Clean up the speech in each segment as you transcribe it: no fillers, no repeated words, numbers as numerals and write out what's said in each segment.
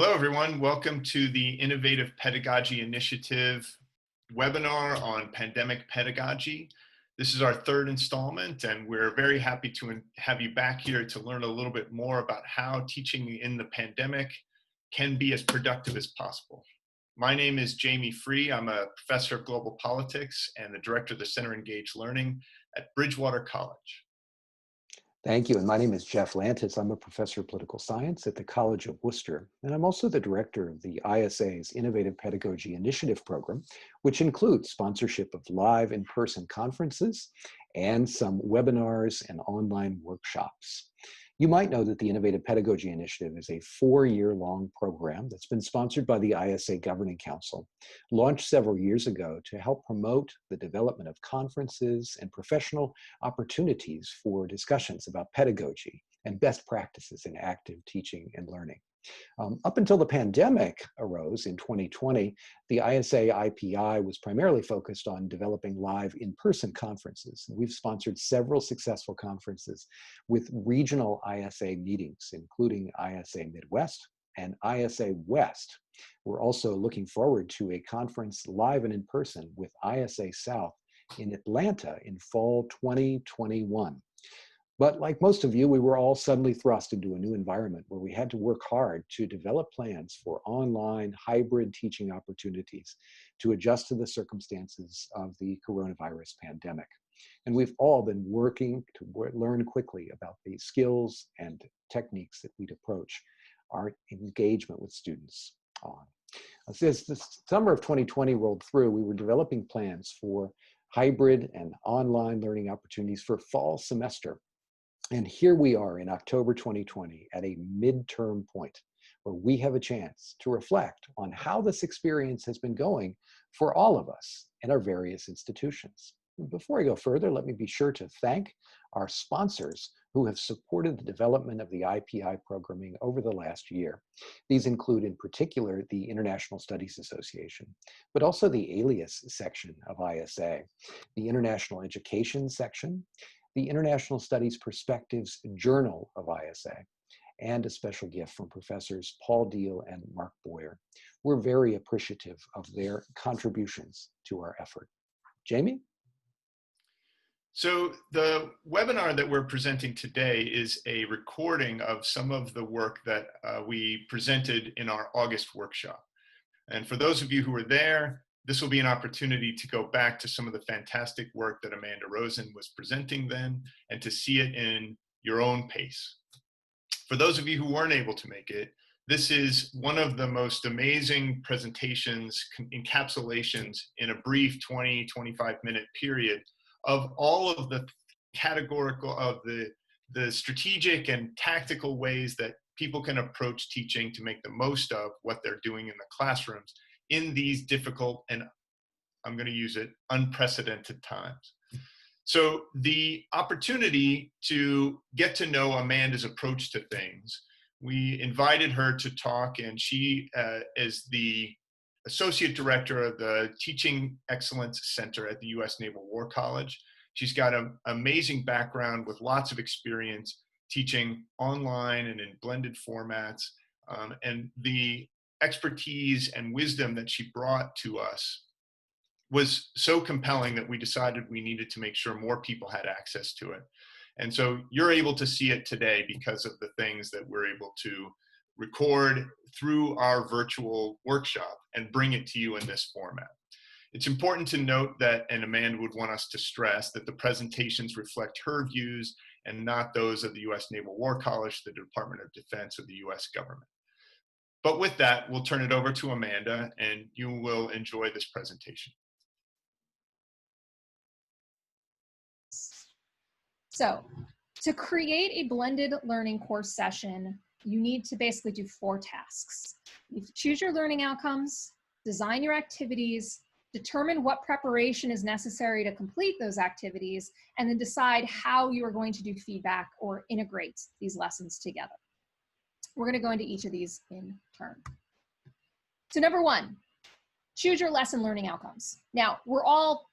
Hello, everyone. Welcome to the Innovative Pedagogy Initiative webinar on pandemic pedagogy. This is our third installment, and we're very happy to have you back here to learn a little bit more about how teaching in the pandemic can be as productive as possible. My name is Jamie Free. I'm a professor of global politics and the director of the Center Engaged Learning at Bridgewater College. Thank you. And my name is Jeff Lantis. I'm a professor of political science at the College of Worcester. And I'm also the director of the ISA's Innovative Pedagogy Initiative program, which includes sponsorship of live in-person conferences and some webinars and online workshops. You might know that the Innovative Pedagogy Initiative is a 4-year-long program that's been sponsored by the ISA Governing Council, launched several years ago to help promote the development of conferences and professional opportunities for discussions about pedagogy and best practices in active teaching and learning. Up until the pandemic arose in 2020, the ISA IPI was primarily focused on developing live in-person conferences. We've sponsored several successful conferences with regional ISA meetings, including ISA Midwest and ISA West. We're also looking forward to a conference live and in person with ISA South in Atlanta in fall 2021. But like most of you, we were all suddenly thrust into a new environment where we had to work hard to develop plans for online hybrid teaching opportunities to adjust to the circumstances of the coronavirus pandemic. And we've all been working to learn quickly about the skills and techniques that we'd approach our engagement with students on. As the summer of 2020 rolled through, we were developing plans for hybrid and online learning opportunities for fall semester. And here we are in October 2020 at a midterm point where we have a chance to reflect on how this experience has been going for all of us and our various institutions. Before I go further, let me be sure to thank our sponsors who have supported the development of the IPI programming over the last year. These include in particular the International Studies Association, but also the Alias section of ISA, the International Education section, the International Studies Perspectives Journal of ISA, and a special gift from professors Paul Deal and Mark Boyer. We're very appreciative of their contributions to our effort. Jamie? So the webinar that we're presenting today is a recording of some of the work that we presented in our August workshop. And for those of you who were there, this will be an opportunity to go back to some of the fantastic work that Amanda Rosen was presenting then and to see it in your own pace. For those of you who weren't able to make it, this is one of the most amazing presentations, encapsulations in a brief 20, 25-minute period of all of the categorical, of the strategic and tactical ways that people can approach teaching to make the most of what they're doing in the classrooms in these difficult and, I'm going to use it, unprecedented times. So the opportunity to get to know Amanda's approach to things, we invited her to talk, and she is the Associate Director of the Teaching Excellence Center at the U.S. Naval War College. She's got an amazing background with lots of experience teaching online and in blended formats, and the expertise and wisdom that she brought to us was so compelling that we decided we needed to make sure more people had access to it. And so you're able to see it today because of the things that we're able to record through our virtual workshop and bring it to you in this format. It's important to note that, and Amanda would want us to stress, that the presentations reflect her views and not those of the U.S. Naval War College, the Department of Defense, or the U.S. government. But with that, we'll turn it over to Amanda, and you will enjoy this presentation. So, to create a blended learning course session, you need to basically do 4 tasks. You need to choose your learning outcomes, design your activities, determine what preparation is necessary to complete those activities, and then decide how you are going to do feedback or integrate these lessons together. We're going to go into each of these in turn. So number 1, choose your lesson learning outcomes. Now, we're all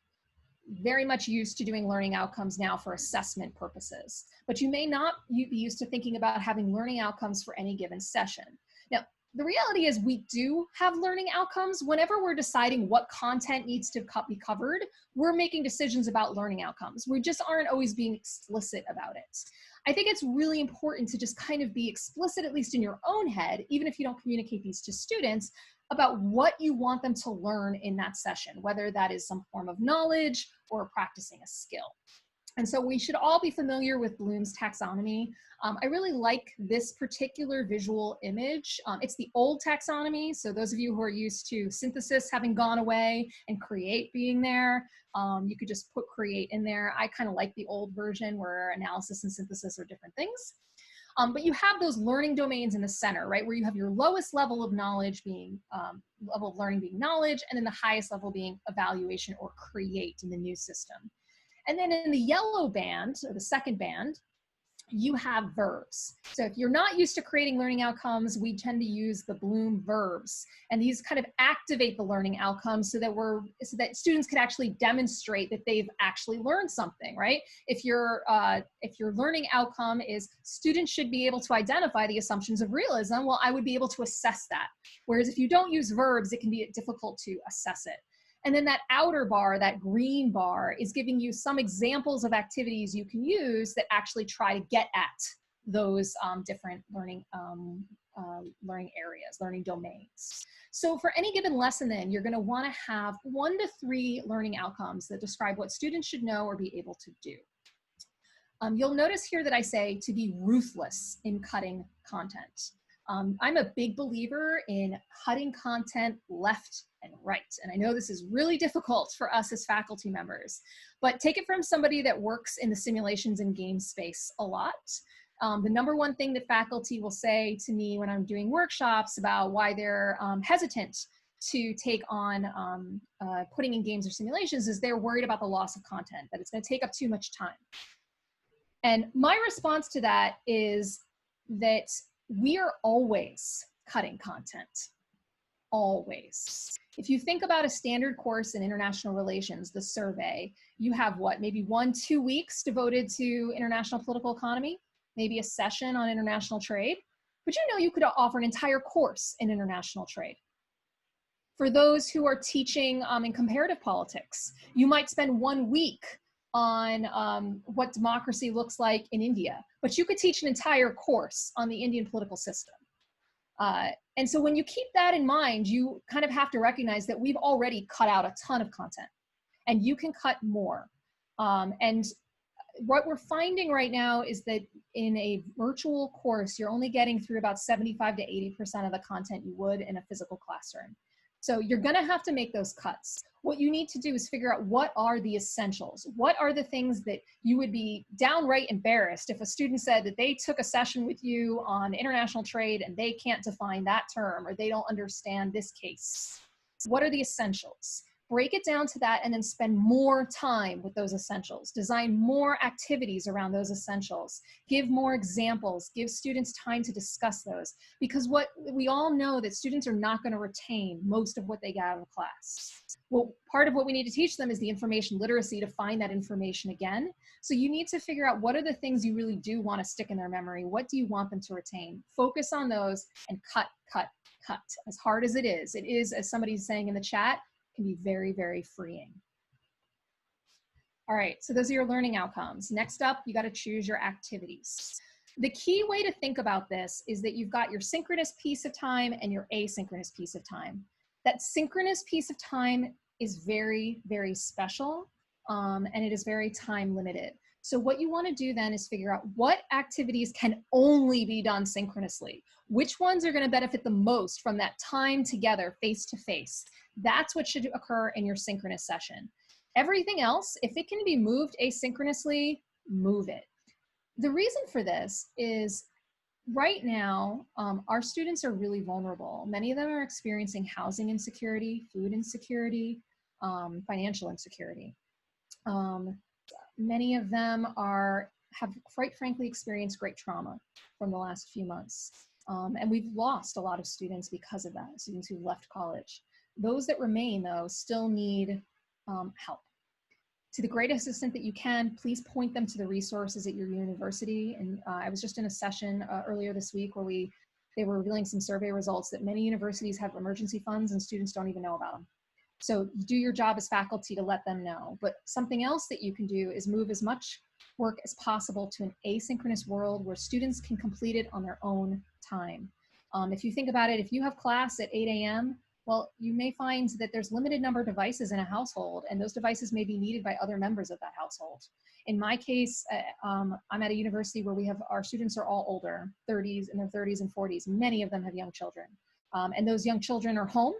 very much used to doing learning outcomes now for assessment purposes, but you may not be used to thinking about having learning outcomes for any given session. Now, the reality is we do have learning outcomes. Whenever we're deciding what content needs to be covered, we're making decisions about learning outcomes. We just aren't always being explicit about it. I think it's really important to just kind of be explicit, at least in your own head, even if you don't communicate these to students, about what you want them to learn in that session, whether that is some form of knowledge or practicing a skill. And so we should all be familiar with Bloom's taxonomy. I really like this particular visual image. It's the old taxonomy. So those of you who are used to synthesis having gone away and create being there, you could just put create in there. I kind of like the old version where analysis and synthesis are different things. But you have those learning domains in the center, right? Where you have your lowest level of knowledge being, level of learning being knowledge, and then the highest level being evaluation or create in the new system. And then in the yellow band, or the second band, you have verbs. So if you're not used to creating learning outcomes, we tend to use the Bloom verbs. And these kind of activate the learning outcomes so that students can actually demonstrate that they've actually learned something, right? If your learning outcome is students should be able to identify the assumptions of realism, well, I would be able to assess that. Whereas if you don't use verbs, it can be difficult to assess it. And then that outer bar, that green bar, is giving you some examples of activities you can use that actually try to get at those different learning areas, learning domains. So for any given lesson then, you're gonna wanna have 1 to 3 learning outcomes that describe what students should know or be able to do. You'll notice here that I say to be ruthless in cutting content. I'm a big believer in cutting content left and right. And I know this is really difficult for us as faculty members, but take it from somebody that works in the simulations and game space a lot. The number one thing that faculty will say to me when I'm doing workshops about why they're hesitant to take on putting in games or simulations is they're worried about the loss of content, that it's going to take up too much time. And my response to that is that we are always cutting content, always. If you think about a standard course in international relations, the survey, you have what, maybe 1-2 weeks devoted to international political economy, maybe a session on international trade, but you know you could offer an entire course in international trade. For those who are teaching in comparative politics, you might spend 1 week on what democracy looks like in India, but you could teach an entire course on the Indian political system. And so when you keep that in mind, you kind of have to recognize that we've already cut out a ton of content and you can cut more. And what we're finding right now is that in a virtual course, you're only getting through about 75 to 80% of the content you would in a physical classroom. So you're gonna have to make those cuts. What you need to do is figure out what are the essentials. What are the things that you would be downright embarrassed if a student said that they took a session with you on international trade and they can't define that term or they don't understand this case. What are the essentials? Break it down to that and then spend more time with those essentials. Design more activities around those essentials. Give more examples. Give students time to discuss those. Because what we all know that students are not going to retain most of what they get out of class. Well, part of what we need to teach them is the information literacy to find that information again. So you need to figure out what are the things you really do want to stick in their memory. What do you want them to retain? Focus on those and cut, cut, cut. As hard as it is, as somebody's saying in the chat, can be very, very freeing. All right, so those are your learning outcomes. Next up, you got to choose your activities. The key way to think about this is that you've got your synchronous piece of time and your asynchronous piece of time. That synchronous piece of time is very, very special, and it is very time limited. So what you want to do then is figure out what activities can only be done synchronously. Which ones are going to benefit the most from that time together, face to face. That's what should occur in your synchronous session. Everything else, if it can be moved asynchronously, move it. The reason for this is right now, our students are really vulnerable. Many of them are experiencing housing insecurity, food insecurity, financial insecurity. Many of them have quite frankly experienced great trauma from the last few months. And we've lost a lot of students because of that, students who left college. Those that remain, though, still need help. To the greatest extent that you can, please point them to the resources at your university. And I was just in a session earlier this week where we they were revealing some survey results that many universities have emergency funds and students don't even know about them. So do your job as faculty to let them know. But something else that you can do is move as much work as possible to an asynchronous world where students can complete it on their own time. If you think about it, if you have class at 8 a.m., well, you may find that there's limited number of devices in a household, and those devices may be needed by other members of that household. In my case, I'm at a university where our students are all older, in their 30s and 40s. Many of them have young children. And those young children are home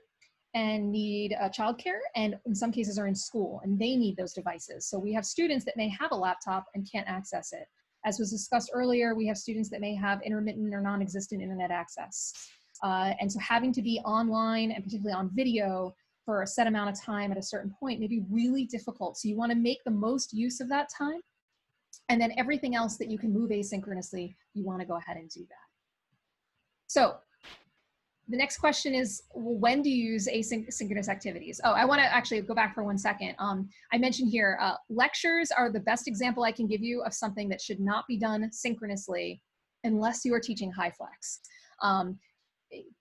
and need childcare, and in some cases are in school, and they need those devices. So we have students that may have a laptop and can't access it. As was discussed earlier, we have students that may have intermittent or non-existent internet access. And so having to be online, and particularly on video, for a set amount of time at a certain point may be really difficult. So you want to make the most use of that time. And then everything else that you can move asynchronously, you want to go ahead and do that. So the next question is, well, when do you use asynchronous activities? Oh, I want to actually go back for 1 second. I mentioned here, lectures are the best example I can give you of something that should not be done synchronously unless you are teaching high flex.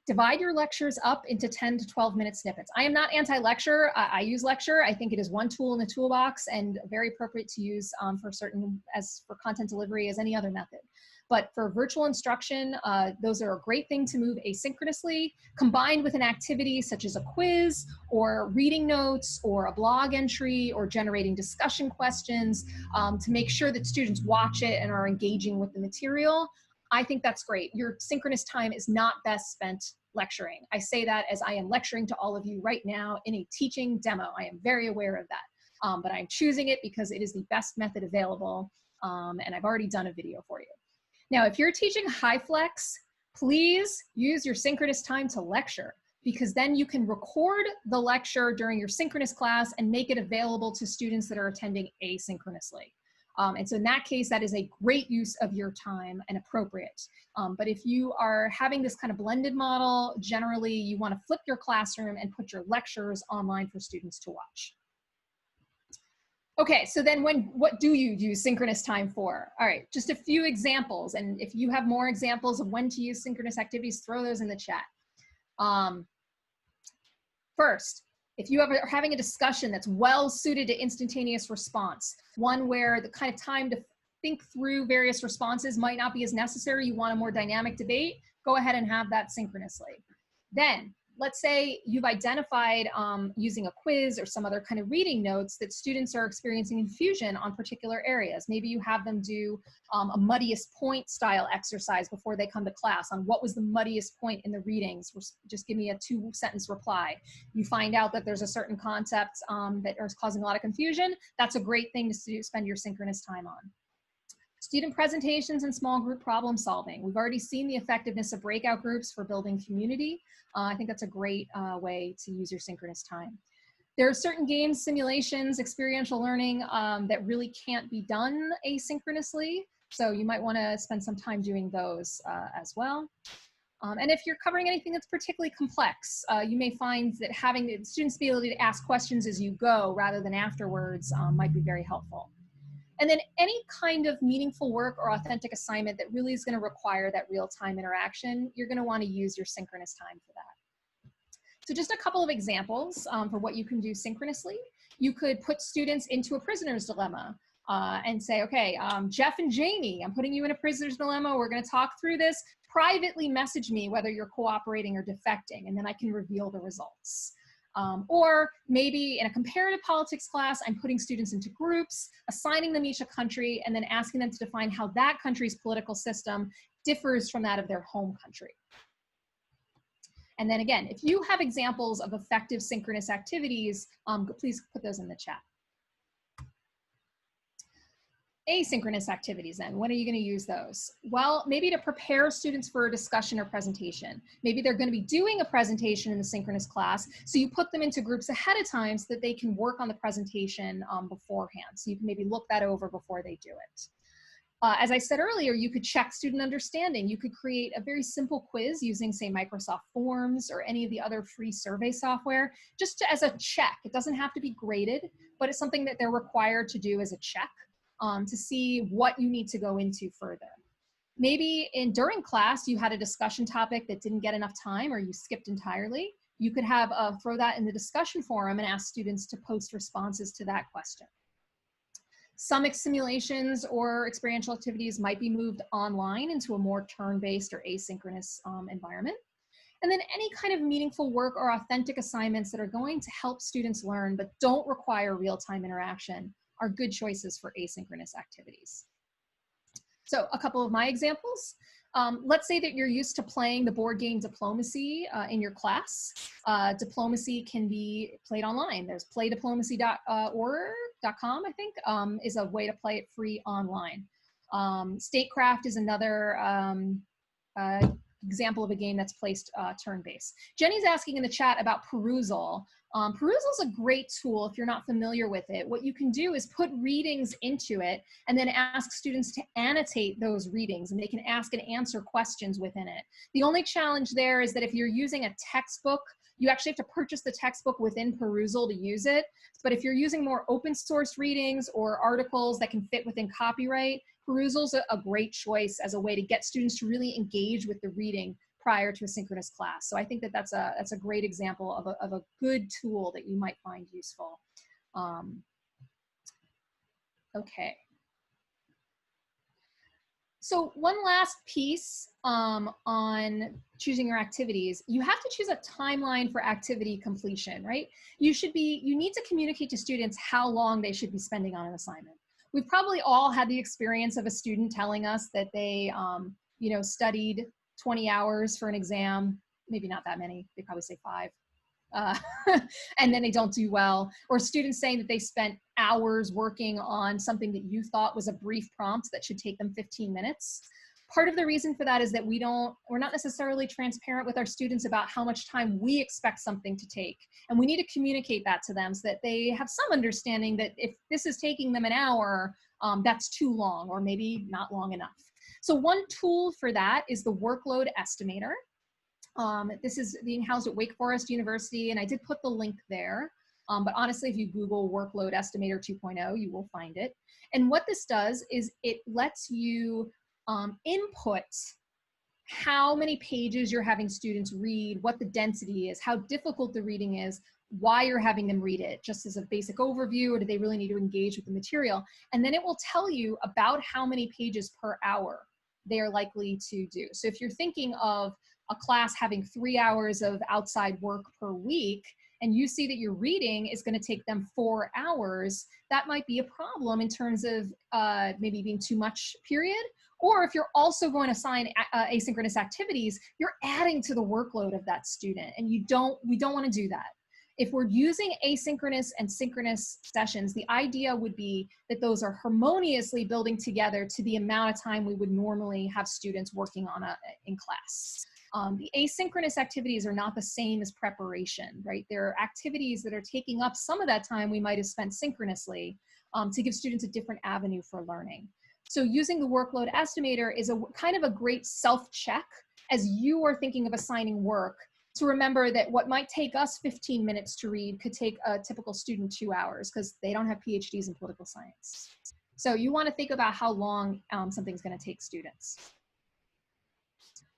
Divide your lectures up into 10 to 12 minute snippets. I am not anti-lecture. I use lecture. I think it is one tool in the toolbox and very appropriate to use for content delivery as any other method. But for virtual instruction, those are a great thing to move asynchronously, combined with an activity such as a quiz or reading notes or a blog entry or generating discussion questions to make sure that students watch it and are engaging with the material. I think that's great. Your synchronous time is not best spent lecturing. I say that as I am lecturing to all of you right now in a teaching demo. I am very aware of that, but I'm choosing it because it is the best method available, and I've already done a video for you. Now, if you're teaching high flex, please use your synchronous time to lecture, because then you can record the lecture during your synchronous class and make it available to students that are attending asynchronously. And so in that case, that is a great use of your time and appropriate. But if you are having this kind of blended model, generally you want to flip your classroom and put your lectures online for students to watch. Okay, so then what do you use synchronous time for? All right, just a few examples. And if you have more examples of when to use synchronous activities, throw those in the chat. First, if you are having a discussion that's well suited to instantaneous response, one where the kind of time to think through various responses might not be as necessary, you want a more dynamic debate, go ahead and have that synchronously. Then, let's say you've identified using a quiz or some other kind of reading notes that students are experiencing confusion on particular areas. Maybe you have them do a muddiest point style exercise before they come to class on what was the muddiest point in the readings. Just give me a 2-sentence reply. You find out that there's a certain concept that is causing a lot of confusion. That's a great thing to spend your synchronous time on. Student presentations and small group problem solving. We've already seen the effectiveness of breakout groups for building community. I think that's a great way to use your synchronous time. There are certain games, simulations, experiential learning that really can't be done asynchronously. So you might want to spend some time doing those as well. And if you're covering anything that's particularly complex, you may find that having the students be able to ask questions as you go rather than afterwards might be very helpful. And then any kind of meaningful work or authentic assignment that really is going to require that real-time interaction, you're going to want to use your synchronous time for that. So just a couple of examples for what you can do synchronously. You could put students into a prisoner's dilemma and say, okay, Jeff and Jamie, I'm putting you in a prisoner's dilemma. We're going to talk through this. Privately message me whether you're cooperating or defecting, and then I can reveal the results. Or maybe in a comparative politics class, I'm putting students into groups, assigning them each a country, and then asking them to define how that country's political system differs from that of their home country. And then again, if you have examples of effective synchronous activities, please put those in the chat. Asynchronous activities then, when are you going to use those? Well, maybe to prepare students for a discussion or presentation. Maybe they're going to be doing a presentation in the synchronous class, so you put them into groups ahead of time so that they can work on the presentation beforehand. So you can maybe look that over before they do it. As I said earlier, you could check student understanding. You could create a very simple quiz using, say, Microsoft Forms or any of the other free survey software, just as a check. It doesn't have to be graded, but it's something that they're required to do as a check to see what you need to go into further. Maybe during class, you had a discussion topic that didn't get enough time or you skipped entirely. You could have throw that in the discussion forum and ask students to post responses to that question. Some simulations or experiential activities might be moved online into a more turn-based or asynchronous environment. And then any kind of meaningful work or authentic assignments that are going to help students learn but don't require real-time interaction are good choices for asynchronous activities. So a couple of my examples. Let's say that you're used to playing the board game Diplomacy in your class. Diplomacy can be played online. There's playdiplomacy.org.com, I think, is a way to play it free online. Statecraft is another example of a game that's placed turn-based. Jenny's asking in the chat about Perusal. Perusal is a great tool if you're not familiar with it. What you can do is put readings into it and then ask students to annotate those readings, and they can ask and answer questions within it. The only challenge there is that if you're using a textbook, you actually have to purchase the textbook within Perusal to use it. But if you're using more open source readings or articles that can fit within copyright, Perusal's a great choice as a way to get students to really engage with the reading prior to a synchronous class. So I think that that's a great example of a good tool that you might find useful. Okay. So one last piece on choosing your activities, you have to choose a timeline for activity completion, right? You need to communicate to students how long they should be spending on an assignment. We've probably all had the experience of a student telling us that they, studied 20 hours for an exam, maybe not that many, they probably say 5. And then they don't do well, or students saying that they spent hours working on something that you thought was a brief prompt that should take them 15 minutes. Part of the reason for that is that we're not necessarily transparent with our students about how much time we expect something to take. And we need to communicate that to them so that they have some understanding that if this is taking them an hour, that's too long, or maybe not long enough. So one tool for that is the workload estimator. This is being housed at Wake Forest University, and I did put the link there. But honestly, if you Google Workload Estimator 2.0, you will find it. And what this does is it lets you input how many pages you're having students read, what the density is, how difficult the reading is, why you're having them read it, just as a basic overview, or do they really need to engage with the material? And then it will tell you about how many pages per hour they are likely to do. So if you're thinking of a class having 3 hours of outside work per week, and you see that your reading is going to take them 4 hours, that might be a problem in terms of maybe being too much, period. Or if you're also going to assign asynchronous activities, you're adding to the workload of that student, and we don't want to do that. If we're using asynchronous and synchronous sessions, the idea would be that those are harmoniously building together to the amount of time we would normally have students working on in class. The asynchronous activities are not the same as preparation, right? There are activities that are taking up some of that time we might have spent synchronously to give students a different avenue for learning. So using the workload estimator is a kind of a great self-check as you are thinking of assigning work, to remember that what might take us 15 minutes to read could take a typical student 2 hours, because they don't have PhDs in political science. So you want to think about how long something's going to take students.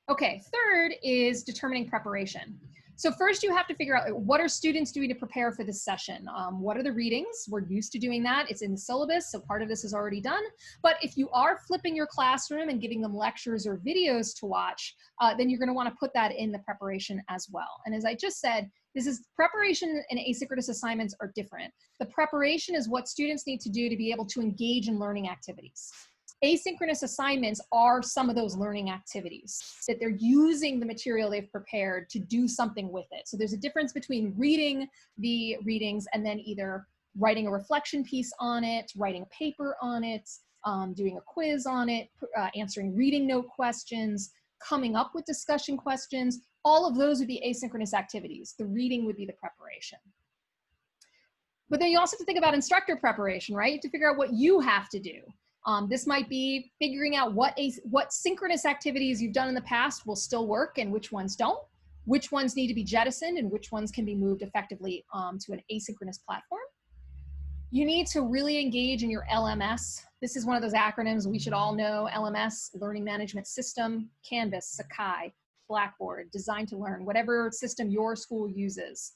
Okay, third is determining preparation. So first you have to figure out, what are students doing to prepare for this session? What are the readings? We're used to doing that. It's in the syllabus, so part of this is already done. But if you are flipping your classroom and giving them lectures or videos to watch, then you're going to want to put that in the preparation as well. And as I just said, preparation and asynchronous assignments are different. The preparation is what students need to do to be able to engage in learning activities. Asynchronous assignments are some of those learning activities that they're using the material they've prepared to do something with it. So there's a difference between reading the readings and then either writing a reflection piece on it, writing a paper on it, doing a quiz on it, answering reading note questions, coming up with discussion questions. All of those would be asynchronous activities. The reading would be the preparation. But then you also have to think about instructor preparation, right? You have to figure out what you have to do. This might be figuring out what synchronous activities you've done in the past will still work and which ones don't, which ones need to be jettisoned and which ones can be moved effectively to an asynchronous platform. You need to really engage in your LMS. This is one of those acronyms we should all know. LMS, Learning Management System, Canvas, Sakai, Blackboard, Design to Learn, whatever system your school uses,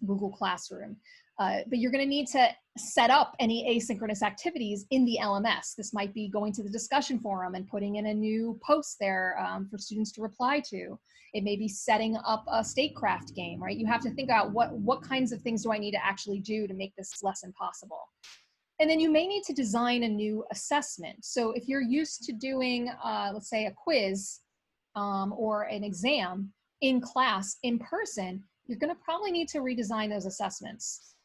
Google Classroom. But you're going to need to set up any asynchronous activities in the LMS. This might be going to the discussion forum and putting in a new post there for students to reply to. It may be setting up a statecraft game, right? You have to think out what kinds of things do I need to actually do to make this lesson possible. And then you may need to design a new assessment. So if you're used to doing, let's say, a quiz or an exam in class, in person, you're going to probably need to redesign those assessments.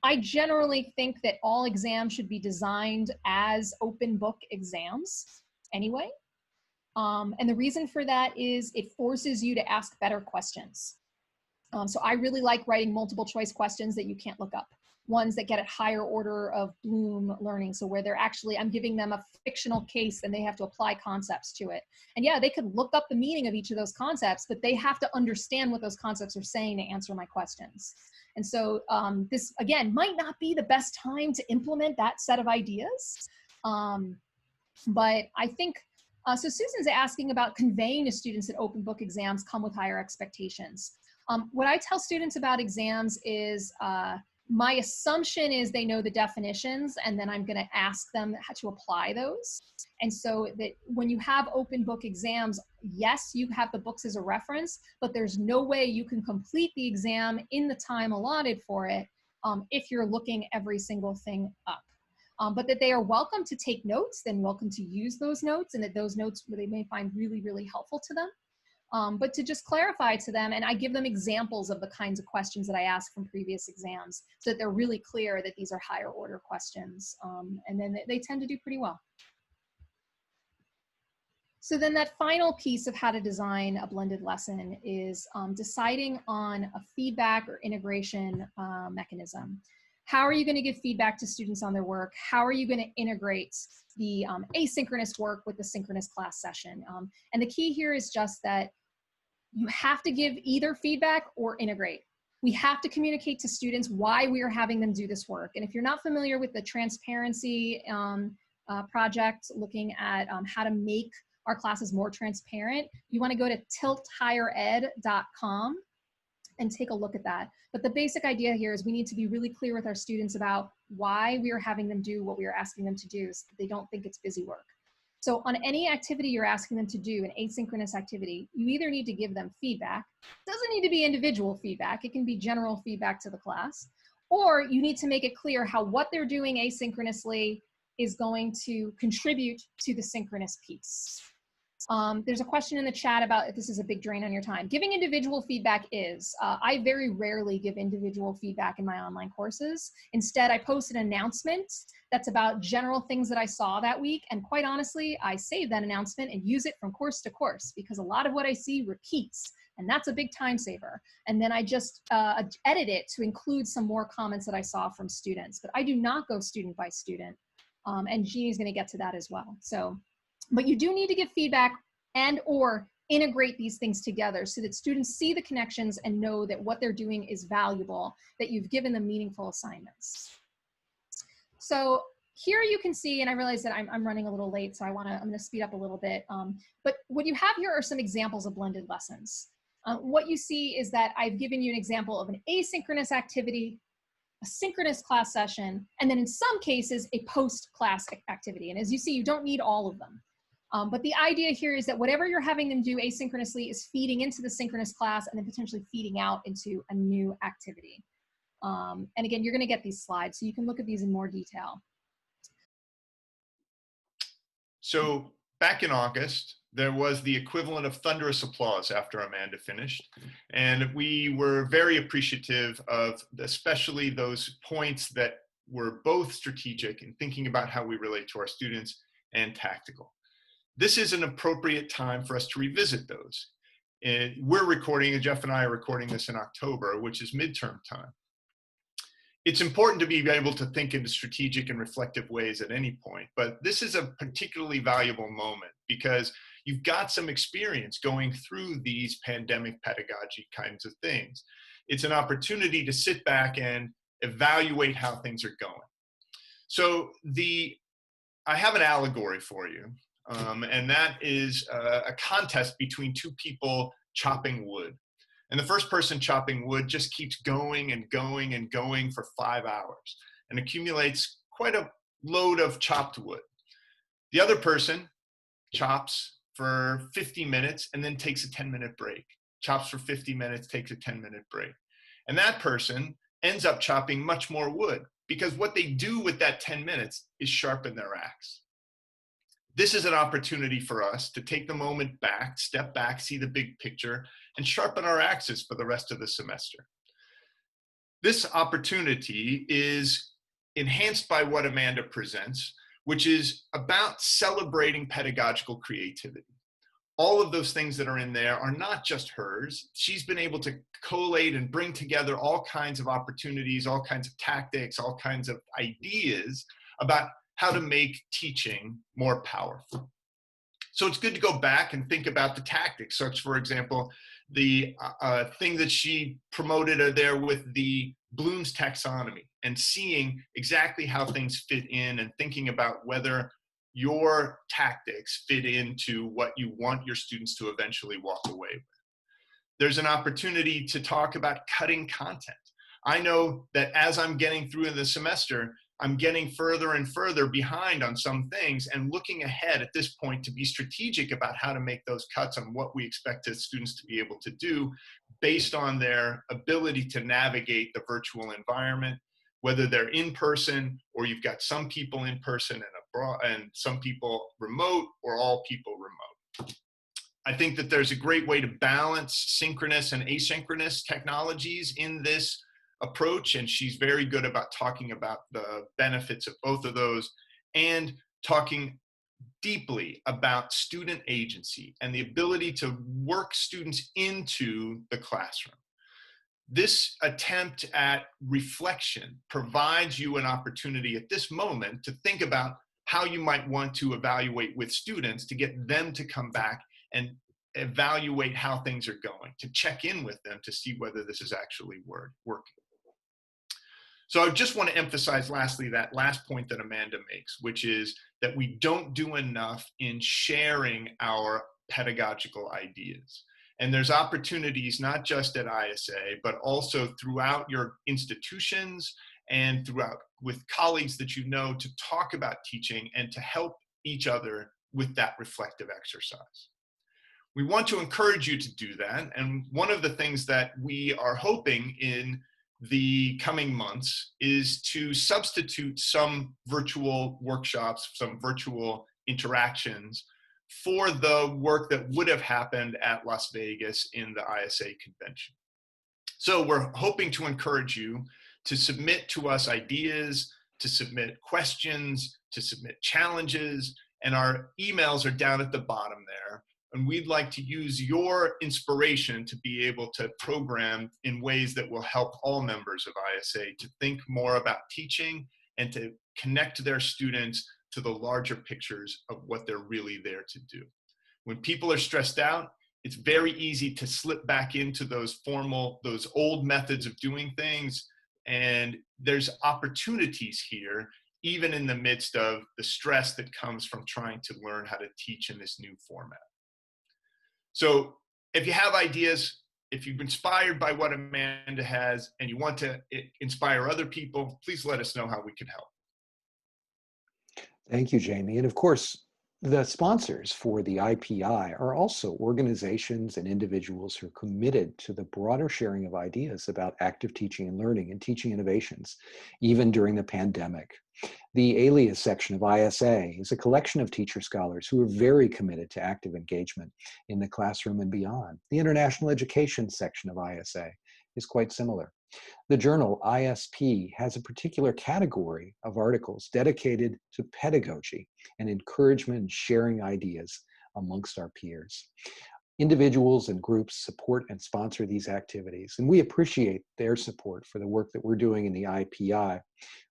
I generally think that all exams should be designed as open book exams anyway. And the reason for that is it forces you to ask better questions. So I really like writing multiple choice questions that you can't look up. Ones that get at higher order of Bloom learning. So where they're actually, I'm giving them a fictional case and they have to apply concepts to it. And yeah, they could look up the meaning of each of those concepts, but they have to understand what those concepts are saying to answer my questions. And so this, again, might not be the best time to implement that set of ideas. But I think, so Susan's asking about conveying to students that open book exams come with higher expectations. What I tell students about exams is, my assumption is they know the definitions, and then I'm going to ask them how to apply those. And so that when you have open book exams, yes, you have the books as a reference, but there's no way you can complete the exam in the time allotted for it if you're looking every single thing up. But that they are welcome to take notes, then welcome to use those notes, and that those notes they may find really, really helpful to them. But to just clarify to them, and I give them examples of the kinds of questions that I ask from previous exams so that they're really clear that these are higher order questions. And then they tend to do pretty well. So then that final piece of how to design a blended lesson is deciding on a feedback or integration mechanism. How are you going to give feedback to students on their work? How are you going to integrate the asynchronous work with the synchronous class session? And the key here is just that you have to give either feedback or integrate. We have to communicate to students why we are having them do this work. And if you're not familiar with the transparency project, looking at how to make our classes more transparent, you want to go to tilthighered.com and take a look at that. But the basic idea here is we need to be really clear with our students about why we are having them do what we are asking them to do so that they don't think it's busy work. So on any activity you're asking them to do, an asynchronous activity, you either need to give them feedback. It doesn't need to be individual feedback. It can be general feedback to the class. Or you need to make it clear how what they're doing asynchronously is going to contribute to the synchronous piece. There's a question in the chat about if this is a big drain on your time. Giving individual feedback is. I very rarely give individual feedback in my online courses. Instead, I post an announcement that's about general things that I saw that week. And quite honestly, I save that announcement and use it from course to course because a lot of what I see repeats. And that's a big time saver. And then I just edit it to include some more comments that I saw from students. But I do not go student by student. And Jeannie's going to get to that as well. So. But you do need to give feedback and or integrate these things together so that students see the connections and know that what they're doing is valuable, that you've given them meaningful assignments. So here you can see, and I realize that I'm running a little late, so I'm gonna speed up a little bit. But what you have here are some examples of blended lessons. What you see is that I've given you an example of an asynchronous activity, a synchronous class session, and then in some cases, a post-class activity. And as you see, you don't need all of them. But the idea here is that whatever you're having them do asynchronously is feeding into the synchronous class and then potentially feeding out into a new activity. And again, you're going to get these slides, so you can look at these in more detail. So back in August, there was the equivalent of thunderous applause after Amanda finished. And we were very appreciative of especially those points that were both strategic in thinking about how we relate to our students and tactical. This is an appropriate time for us to revisit those. And we're recording, Jeff and I are recording this in October, which is midterm time. It's important to be able to think in strategic and reflective ways at any point, but this is a particularly valuable moment because you've got some experience going through these pandemic pedagogy kinds of things. It's an opportunity to sit back and evaluate how things are going. So I have an allegory for you, and that is a contest between two people chopping wood. And the first person chopping wood just keeps going and going and going for 5 hours and accumulates quite a load of chopped wood. The other person chops for 50 minutes and then takes a 10-minute break. Chops for 50 minutes, takes a 10-minute break. And that person ends up chopping much more wood because what they do with that 10 minutes is sharpen their axe. This is an opportunity for us to take the moment back, step back, see the big picture, and sharpen our axes for the rest of the semester. This opportunity is enhanced by what Amanda presents, which is about celebrating pedagogical creativity. All of those things that are in there are not just hers. She's been able to collate and bring together all kinds of opportunities, all kinds of tactics, all kinds of ideas about how to make teaching more powerful. So it's good to go back and think about the tactics, such, for example, the thing that she promoted there with the Bloom's taxonomy and seeing exactly how things fit in and thinking about whether your tactics fit into what you want your students to eventually walk away with. There's an opportunity to talk about cutting content. I know that as I'm getting through the semester, I'm getting further and further behind on some things and looking ahead at this point to be strategic about how to make those cuts on what we expect the students to be able to do based on their ability to navigate the virtual environment, whether they're in person or you've got some people in person and abroad and some people remote or all people remote. I think that there's a great way to balance synchronous and asynchronous technologies in this approach, and she's very good about talking about the benefits of both of those and talking deeply about student agency and the ability to work students into the classroom. This attempt at reflection provides you an opportunity at this moment to think about how you might want to evaluate with students to get them to come back and evaluate how things are going, to check in with them to see whether this is actually working. So I just want to emphasize lastly that last point that Amanda makes, which is that we don't do enough in sharing our pedagogical ideas. And there's opportunities not just at ISA, but also throughout your institutions and throughout with colleagues that you know to talk about teaching and to help each other with that reflective exercise. We want to encourage you to do that. And one of the things that we are hoping in the coming months is to substitute some virtual workshops, some virtual interactions for the work that would have happened at Las Vegas in the ISA convention. So we're hoping to encourage you to submit to us ideas, to submit questions, to submit challenges, and our emails are down at the bottom there. And we'd like to use your inspiration to be able to program in ways that will help all members of ISA to think more about teaching and to connect their students to the larger pictures of what they're really there to do. When people are stressed out, it's very easy to slip back into those old methods of doing things. And there's opportunities here, even in the midst of the stress that comes from trying to learn how to teach in this new format. So if you have ideas, if you've been inspired by what Amanda has and you want to inspire other people, please let us know how we can help. Thank you, Jamie. And of course, the sponsors for the IPI are also organizations and individuals who are committed to the broader sharing of ideas about active teaching and learning and teaching innovations, even during the pandemic. The Alias section of ISA is a collection of teacher scholars who are very committed to active engagement in the classroom and beyond. The International Education section of ISA is quite similar. The journal ISP has a particular category of articles dedicated to pedagogy and encouragement and sharing ideas amongst our peers. Individuals and groups support and sponsor these activities, and we appreciate their support for the work that we're doing in the IPI.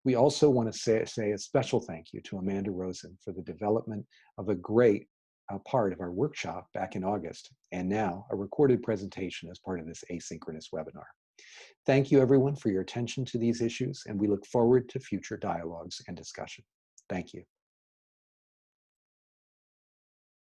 We also want to say a special thank you to Amanda Rosen for the development of a great part of our workshop back in August, and now a recorded presentation as part of this asynchronous webinar. Thank you everyone for your attention to these issues, and we look forward to future dialogues and discussion. Thank you.